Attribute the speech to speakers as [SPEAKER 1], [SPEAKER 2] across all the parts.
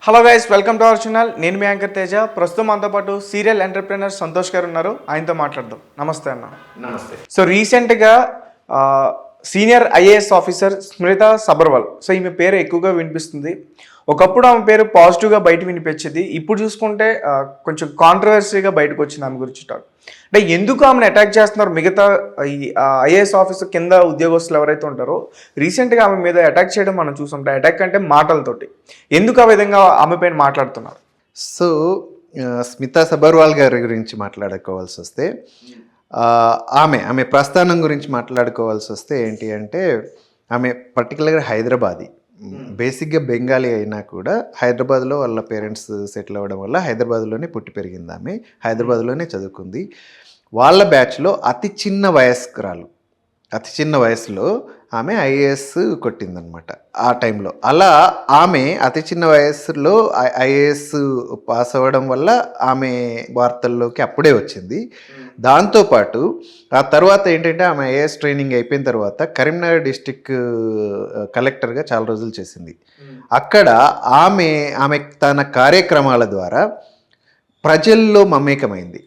[SPEAKER 1] Hello guys, welcome to our channel. నేను మీ anchor Teja. ప్రస్తుతం మనతో పాటు సీరియల్ ఎంటర్ప్రెనర్ సంతోష్ గారు ఉన్నారు. ఆయనతో మాట్లాడదాం. నమస్తే అన్న.
[SPEAKER 2] నమస్తే.
[SPEAKER 1] సో రీసెంట్గా senior IAS officer Smita Sabharwal, so ఈమె పేరు ఎక్కువగా వినిపిస్తుంది. ఒకప్పుడు ఆమె పేరు పాజిటివ్గా బయట వినిపించేది. ఇప్పుడు చూసుకుంటే కొంచెం కాంట్రవర్సీగా బయటకు వచ్చింది ఆమె గురించి టాక్. అంటే ఎందుకు ఆమెను అటాక్ చేస్తున్నారు మిగతా ఈ ఐఏఎస్ ఆఫీసర్ కింద ఉద్యోగస్తులు ఎవరైతే ఉంటారో రీసెంట్గా ఆమె మీద అటాక్ చేయడం మనం చూస్తుంటాం. అటాక్ అంటే మాటలతోటి. ఎందుకు ఆ విధంగా ఆమె పైన మాట్లాడుతున్నారు?
[SPEAKER 2] సో స్మితా సబర్వాల్ గారి గురించి మాట్లాడుకోవాల్సి వస్తే ఆమె ప్రస్థానం గురించి మాట్లాడుకోవాల్సి వస్తే ఏంటి అంటే ఆమె పర్టికులర్గా హైదరాబాదీ, బేసిక్గా బెంగాలీ అయినా కూడా హైదరాబాద్లో వాళ్ళ పేరెంట్స్ సెటిల్ అవ్వడం వల్ల హైదరాబాద్లోనే పుట్టి పెరిగింది. ఆమె హైదరాబాద్లోనే చదువుకుంది. వాళ్ళ బ్యాచ్లో అతి చిన్న వయసులో ఆమె ఐఏఎస్ కొట్టిందనమాట ఆ టైంలో. అలా ఆమె అతి చిన్న వయసులో ఐఏఎస్ పాస్ అవ్వడం వల్ల ఆమె వార్తల్లోకి అప్పుడే వచ్చింది. దాంతోపాటు ఆ తర్వాత ఏంటంటే ఆమె ఐఏఎస్ ట్రైనింగ్ అయిపోయిన తర్వాత కరీంనగర్ డిస్టిక్ కలెక్టర్గా చాలా రోజులు చేసింది. అక్కడ ఆమె తన కార్యక్రమాల ద్వారా ప్రజల్లో మమేకమైంది.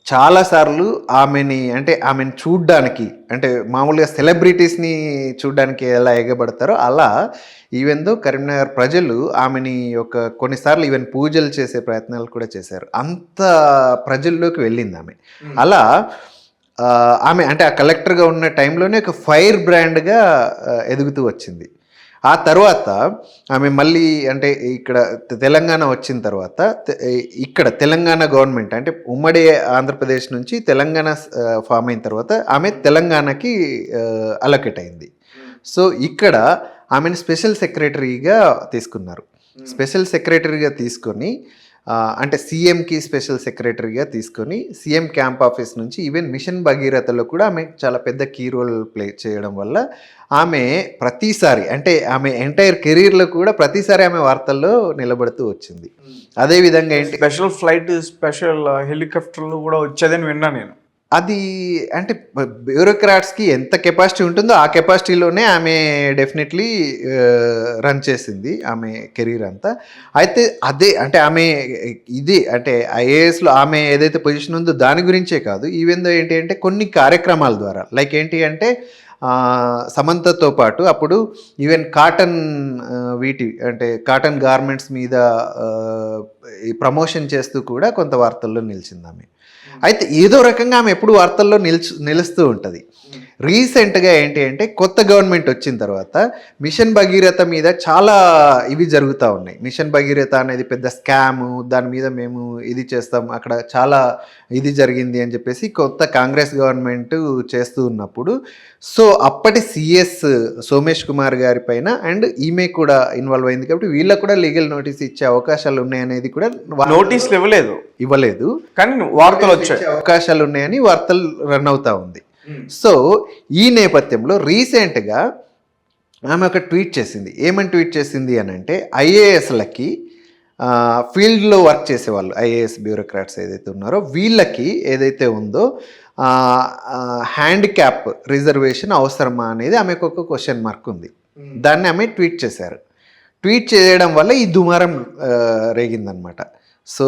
[SPEAKER 2] చాలాసార్లు ఆమెను చూడ్డానికి, అంటే మామూలుగా సెలబ్రిటీస్ని చూడ్డానికి ఎలా ఎగబడతారో అలా ఈవెన్ దో కరీంనగర్ ప్రజలు ఆమెని కొన్నిసార్లు ఈవెన్ పూజలు చేసే ప్రయత్నాలు కూడా చేశారు. అంత ప్రజల్లోకి వెళ్ళింది ఆమె. అలా ఆమె ఆ కలెక్టర్గా ఉన్న టైంలోనే ఒక ఫైర్ బ్రాండ్గా ఎదుగుతూ వచ్చింది. ఆ తర్వాత ఆమె మళ్ళీ ఇక్కడ తెలంగాణ వచ్చిన తర్వాత ఇక్కడ తెలంగాణ గవర్నమెంట్ ఉమ్మడి ఆంధ్రప్రదేశ్ నుంచి తెలంగాణ ఫామ్ అయిన తర్వాత ఆమె తెలంగాణకి అలొకేట్ అయింది. సో ఇక్కడ ఆమెను స్పెషల్ సెక్రటరీగా తీసుకున్నారు. స్పెషల్ సెక్రటరీగా తీసుకొని సీఎంకి స్పెషల్ సెక్రటరీగా తీసుకొని సీఎం క్యాంప్ ఆఫీస్ నుంచి ఈవెన్ మిషన్ భగీరథలో కూడా ఆమె చాలా పెద్ద కీ రోల్ ప్లే చేయడం వల్ల ఆమె ప్రతిసారి ఆమె ఎంటైర్ కెరీర్లో కూడా ప్రతిసారి ఆమె వార్తల్లో నిలబడుతూ వచ్చింది. అదేవిధంగా
[SPEAKER 1] స్పెషల్ ఫ్లైట్, స్పెషల్ హెలికాప్టర్లు కూడా వచ్చేదని విన్నా నేను.
[SPEAKER 2] అది బ్యూరోక్రాట్స్కి ఎంత కెపాసిటీ ఉంటుందో ఆ కెపాసిటీలోనే ఆమె డెఫినెట్లీ రన్ చేసింది ఆమె కెరీర్ అంతా. అయితే అదే ఆమె ఐఏఎస్లో ఆమె ఏదైతే పొజిషన్ ఉందో దాని గురించే కాదు, ఈవెన్ దో కొన్ని కార్యక్రమాల ద్వారా లైక్ సమంతతో పాటు అప్పుడు ఈవెన్ కాటన్ గార్మెంట్స్ మీద ప్రమోషన్ చేస్తూ కూడా కొంత వార్తల్లో నిలిచింది ఆమె. అయితే ఏదో రకంగా ఆమె ఎప్పుడు వార్తల్లో నిలుస్తూ ఉంటుంది. రీసెంట్గా కొత్త గవర్నమెంట్ వచ్చిన తర్వాత మిషన్ భగీరథ మీద చాలా ఇవి జరుగుతూ ఉన్నాయి. మిషన్ భగీరథ అనేది పెద్ద స్కాము, దాని మీద మేము ఇది చేస్తాం, అక్కడ చాలా ఇది జరిగింది అని చెప్పేసి కొత్త కాంగ్రెస్ గవర్నమెంట్ చేస్తూ ఉన్నప్పుడు సో అప్పటి సిఎస్ సోమేష్ కుమార్ గారి పైన అండ్ ఈమె కూడా ఇన్వాల్వ్ అయింది కాబట్టి వీళ్ళకు కూడా లీగల్ నోటీస్ ఇచ్చే అవకాశాలు ఉన్నాయనేది కూడా
[SPEAKER 1] నోటీసులు
[SPEAKER 2] ఇవ్వలేదు
[SPEAKER 1] కానీ వార్తలు వచ్చే
[SPEAKER 2] అవకాశాలు ఉన్నాయని వార్తలు రన్ అవుతా ఉంది. సో ఈ నేపథ్యంలో రీసెంట్గా ఆమె ఒక ట్వీట్ చేసింది. ఏమని ట్వీట్ చేసింది అని ఐఏఎస్లకి ఫీల్డ్లో వర్క్ చేసేవాళ్ళు ఐఏఎస్ బ్యూరోక్రాట్స్ ఏదైతే ఉన్నారో వీళ్ళకి ఏదైతే ఉందో హ్యాండిక్యాప్ రిజర్వేషన్ అవసరమా అనేది ఆమెకు ఒక క్వశ్చన్ మార్క్ ఉంది. దాన్ని ఆమె ట్వీట్ చేశారు. ట్వీట్ చేయడం వల్ల ఈ దుమారం రేగిందనమాట. సో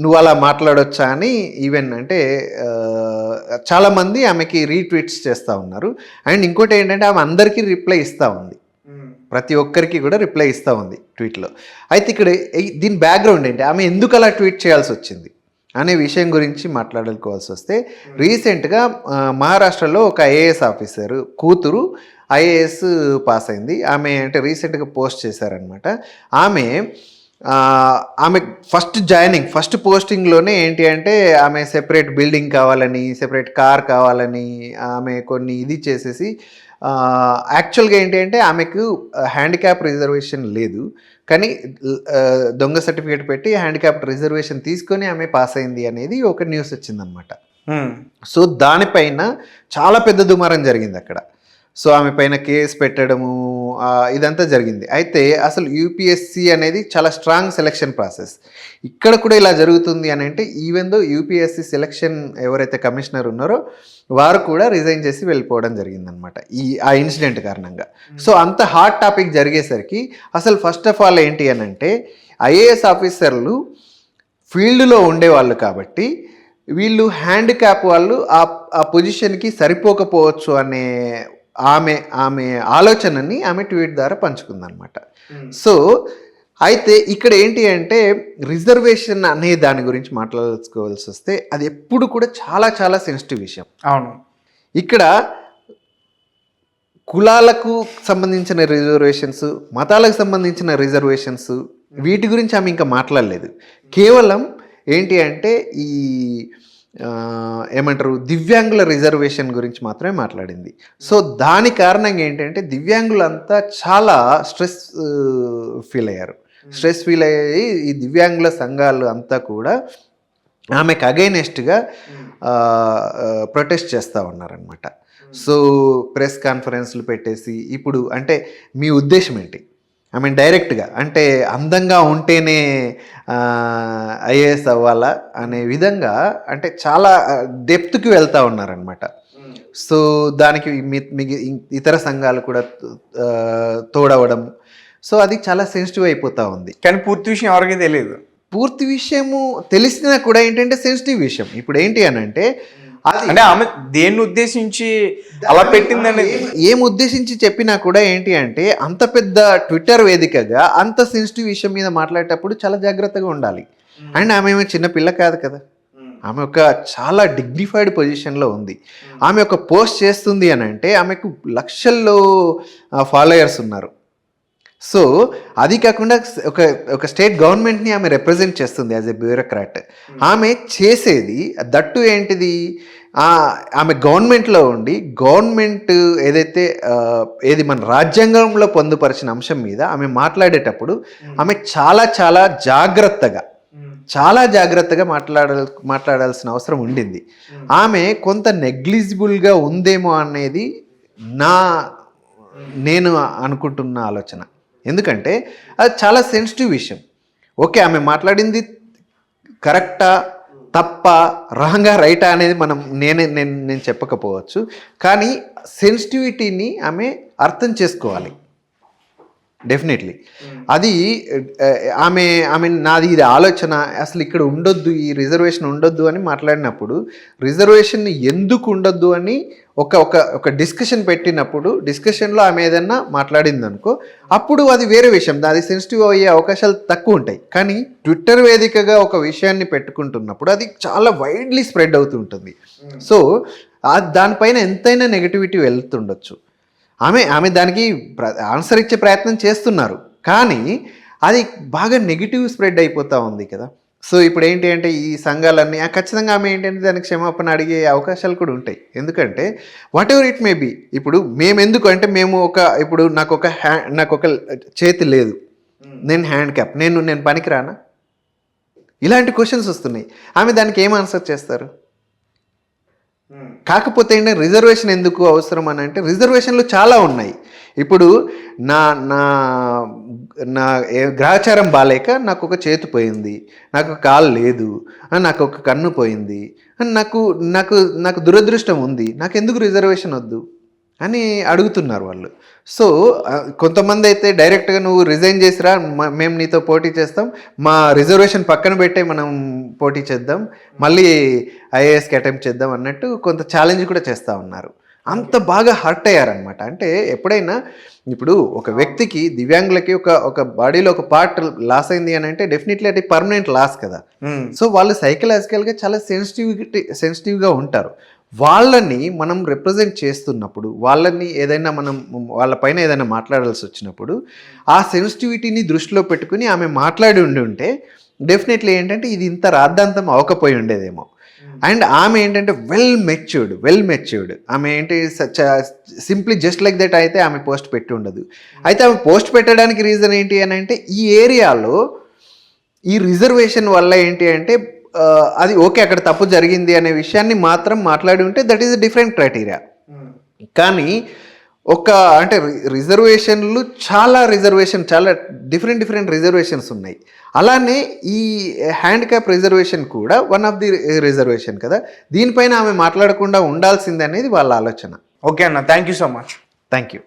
[SPEAKER 2] నువ్వు అలా మాట్లాడొచ్చా అని ఈవెన్ చాలామంది ఆమెకి రీట్వీట్స్ చేస్తూ ఉన్నారు. అండ్ ఇంకోటి ఆమె అందరికీ రిప్లై ఇస్తూ ఉంది, ప్రతి ఒక్కరికి కూడా రిప్లై ఇస్తూ ఉంది ట్వీట్లో. అయితే ఇక్కడ దీని బ్యాక్గ్రౌండ్ ఆమె ఎందుకు అలా ట్వీట్ చేయాల్సి వచ్చింది అనే విషయం గురించి మాట్లాడుకోవాల్సి వస్తే రీసెంట్గా మహారాష్ట్రలో ఒక ఐఏఎస్ ఆఫీసర్ కూతురు ఐఏఎస్ పాస్ అయింది. ఆమె రీసెంట్గా పోస్ట్ చేశారనమాట. ఆమె ఫస్ట్ పోస్టింగ్లోనే ఆమె సెపరేట్ బిల్డింగ్ కావాలని, సెపరేట్ కార్ కావాలని ఆమె కొన్ని ఇది చేసేసి యాక్చువల్గా ఆమెకు హ్యాండిక్యాప్ రిజర్వేషన్ లేదు కానీ దొంగ సర్టిఫికేట్ పెట్టి హ్యాండిక్యాప్ రిజర్వేషన్ తీసుకొని ఆమె పాస్ అయింది అనేది ఒక న్యూస్ వచ్చిందనమాట. సో దానిపైన చాలా పెద్ద దుమారం జరిగింది అక్కడ. సో ఆమె పైన కేసు పెట్టడము ఇదంతా జరిగింది. అయితే అసలు యూపీఎస్సి అనేది చాలా స్ట్రాంగ్ సెలక్షన్ ప్రాసెస్. ఇక్కడ కూడా ఇలా జరుగుతుంది అని అంటే ఈవెన్ దో యూపీఎస్సి సెలక్షన్ ఎవరైతే కమిషనర్ ఉన్నారో వారు కూడా రిజైన్ చేసి వెళ్ళిపోవడం జరిగిందనమాట ఆ ఇన్సిడెంట్ కారణంగా. సో అంత హాట్ టాపిక్ జరిగేసరికి అసలు ఫస్ట్ ఆఫ్ ఆల్ ఏంటి అని అంటే ఐఏఎస్ ఆఫీసర్లు ఫీల్డ్లో ఉండేవాళ్ళు కాబట్టి వీళ్ళు హ్యాండిక్యాప్ వాళ్ళు ఆ పొజిషన్కి సరిపోకపోవచ్చు అనే ఆమె ఆలోచనని ఆమె ట్వీట్ ద్వారా పంచుకుందనమాట. సో అయితే ఇక్కడ ఏంటి అంటే రిజర్వేషన్ అనే దాని గురించి మాట్లాడుకోవాల్సి వస్తే అది ఎప్పుడు కూడా చాలా చాలా సెన్సిటివ్ విషయం.
[SPEAKER 1] అవును,
[SPEAKER 2] ఇక్కడ కులాలకు సంబంధించిన రిజర్వేషన్స్, మతాలకు సంబంధించిన రిజర్వేషన్స్ వీటి గురించి ఆమె ఇంకా మాట్లాడలేదు. కేవలం ఏంటి అంటే ఈ ఏమంటారు దివ్యాంగుల రిజర్వేషన్ గురించి మాత్రమే మాట్లాడింది. సో దాని కారణంగా ఏంటంటే దివ్యాంగులంతా చాలా స్ట్రెస్ ఫీల్ అయ్యారు. స్ట్రెస్ ఫీల్ అయ్యి ఈ దివ్యాంగుల సంఘాలు అంతా కూడా ఆమెకు అగైనెస్ట్గా ప్రొటెస్ట్ చేస్తూ ఉన్నారనమాట. సో ప్రెస్ కాన్ఫరెన్స్లు పెట్టేసి ఇప్పుడు అంటే మీ ఉద్దేశం ఏంటి, ఐ మీన్ డైరెక్ట్గా అంటే అందంగా ఉంటేనే ఐఏఎస్ అవ్వాలా అనే విధంగా అంటే చాలా డెప్త్కి వెళ్తూ ఉన్నారనమాట. సో దానికి ఇతర సంఘాలు కూడా తోడవడం, సో అది చాలా సెన్సిటివ్ అయిపోతూ ఉంది.
[SPEAKER 1] కానీ పూర్తి విషయం ఎవరికీ తెలియదు.
[SPEAKER 2] పూర్తి విషయము తెలిసినా కూడా ఏంటంటే సెన్సిటివ్ విషయం. ఇప్పుడు ఏంటి అని అంటే
[SPEAKER 1] అంటే ఆమె దేన్ని ఉద్దేశించి అలా పెట్టిందని
[SPEAKER 2] ఏం ఉద్దేశించి చెప్పినా కూడా ఏంటి అంటే అంత పెద్ద ట్విట్టర్ వేదికగా అంత సెన్సిటివ్ విషయం మీద మాట్లాడేటప్పుడు చాలా జాగ్రత్తగా ఉండాలి. అండ్ ఆమె చిన్న పిల్ల కాదు కదా, ఆమె ఒక చాలా డిగ్నిఫైడ్ పొజిషన్లో ఉంది. ఆమె ఒక పోస్ట్ చేస్తుంది అని అంటే ఆమెకు లక్షల్లో ఫాలోయర్స్ ఉన్నారు. సో అది కాకుండా ఒక స్టేట్ గవర్నమెంట్ని ఆమె రిప్రజెంట్ చేస్తుంది యాజ్ ఎ బ్యూరోక్రాట్. ఆమె చేసేది దట్టు ఏంటిది, ఆమె గవర్నమెంట్లో ఉండి గవర్నమెంట్ ఏది మన రాజ్యాంగంలో పొందుపరిచిన అంశం మీద ఆమె మాట్లాడేటప్పుడు ఆమె చాలా చాలా జాగ్రత్తగా మాట్లాడాల్సిన అవసరం ఉండింది. ఆమె కొంత నెగ్లిజిబుల్గా ఉందేమో అనేది నేను అనుకుంటున్న ఆలోచన. ఎందుకంటే అది చాలా సెన్సిటివ్ విషయం. ఓకే, ఆమె మాట్లాడింది కరెక్టా తప్ప రాంగా రైటా అనేది నేను చెప్పకపోవచ్చు, కానీ సెన్సిటివిటీని ఆమె అర్థం చేసుకోవాలి డెఫినెట్లీ. అది ఆమె నాది ఇది ఆలోచన, అసలు ఇక్కడ ఉండొద్దు, ఈ రిజర్వేషన్ ఉండొద్దు అని మాట్లాడినప్పుడు రిజర్వేషన్ ఎందుకు ఉండొద్దు అని ఒక డిస్కషన్ పెట్టినప్పుడు డిస్కషన్లో ఆమె ఏదన్నా మాట్లాడింది అనుకో, అప్పుడు అది వేరే విషయం, అది సెన్సిటివ్ అయ్యే అవకాశాలు తక్కువ ఉంటాయి. కానీ ట్విట్టర్ వేదికగా ఒక విషయాన్ని పెట్టుకుంటున్నప్పుడు అది చాలా వైడ్లీ స్ప్రెడ్ అవుతుంటుంది. సో దానిపైన ఎంతైనా నెగటివిటీ వెళ్తుండొచ్చు. ఆమె దానికి ఆన్సర్ ఇచ్చే ప్రయత్నం చేస్తున్నారు, కానీ అది బాగా నెగిటివ్ స్ప్రెడ్ అయిపోతూ ఉంది కదా. సో ఇప్పుడు ఏంటి అంటే ఈ సంఘాలన్నీ ఖచ్చితంగా ఆమె ఏంటంటే దానికి క్షమాపణ అడిగే అవకాశాలు కూడా ఉంటాయి. ఎందుకంటే whatever it may be, ఇప్పుడు మేము ఎందుకు అంటే ఇప్పుడు నాకు ఒక చేతి లేదు, నేను హ్యాండ్ క్యాప్, నేను పనికిరానా, ఇలాంటి క్వశ్చన్స్ వస్తున్నాయి. ఆమె దానికి ఏం ఆన్సర్ చేస్తారు? కాకపోతే ఏంటంటే రిజర్వేషన్ ఎందుకు అవసరం అని అంటే రిజర్వేషన్లు చాలా ఉన్నాయి. ఇప్పుడు నా గ్రహచారం బాలేక నాకు ఒక చేతి పోయింది, నాకు కాలు లేదు, నాకు ఒక కన్ను పోయింది, నాకు దురదృష్టం ఉంది, నాకు ఎందుకు రిజర్వేషన్ వద్దు అని అడుగుతున్నారు వాళ్ళు. సో కొంతమంది అయితే డైరెక్ట్గా నువ్వు రిజైన్ చేసిరా, మేము నీతో పోటీ చేస్తాం, మా రిజర్వేషన్ పక్కన పెట్టే మనం పోటీ చేద్దాం, మళ్ళీ ఐఏఎస్కి అటెంప్ట్ చేద్దాం అన్నట్టు కొంత ఛాలెంజ్ కూడా చేస్తూ ఉన్నారు. అంత బాగా హర్ట్ అయ్యారనమాట. అంటే ఎప్పుడైనా ఇప్పుడు ఒక వ్యక్తికి దివ్యాంగులకి ఒక బాడీలో ఒక లాస్ అయింది అని అంటే డెఫినెట్లీ అది పర్మనెంట్ లాస్ కదా. సో వాళ్ళు సైకలాజికల్గా చాలా సెన్సిటివ్గా ఉంటారు. వాళ్ళని మనం రిప్రజెంట్ చేస్తున్నప్పుడు, వాళ్ళపైన ఏదైనా మాట్లాడాల్సి వచ్చినప్పుడు ఆ సెన్సిటివిటీని దృష్టిలో పెట్టుకుని ఆమె మాట్లాడి ఉంటే డెఫినెట్లీ ఏంటంటే ఇది ఇంత రాద్ధాంతం అవ్వకపోయి ఉండేదేమో. అండ్ ఆమె ఏంటంటే వెల్ మెచ్యూర్డ్ ఆమె ఏంటి సింప్లీ జస్ట్ లైక్ దట్ అయితే ఆమె పోస్ట్ పెట్టి ఉండదు. అయితే ఆమె పోస్ట్ పెట్టడానికి రీజన్ ఏంటి అని అంటే ఈ ఏరియాలో ఈ రిజర్వేషన్ వల్ల ఏంటి అంటే అది ఓకే అక్కడ తప్పు జరిగింది అనే విషయాన్ని మాత్రం మాట్లాడి ఉంటే that is a different criteria. కానీ ఒక అంటే రిజర్వేషన్లు చాలా డిఫరెంట్ రిజర్వేషన్స్ ఉన్నాయి. అలానే ఈ హ్యాండిక్యాప్ రిజర్వేషన్ కూడా వన్ ఆఫ్ ది రిజర్వేషన్ కదా, దీనిపైన ఆమె మాట్లాడకుండా ఉండాల్సిందే అనేది వాళ్ళ ఆలోచన.
[SPEAKER 1] ఓకే అన్న, thank you so much.
[SPEAKER 2] Thank you.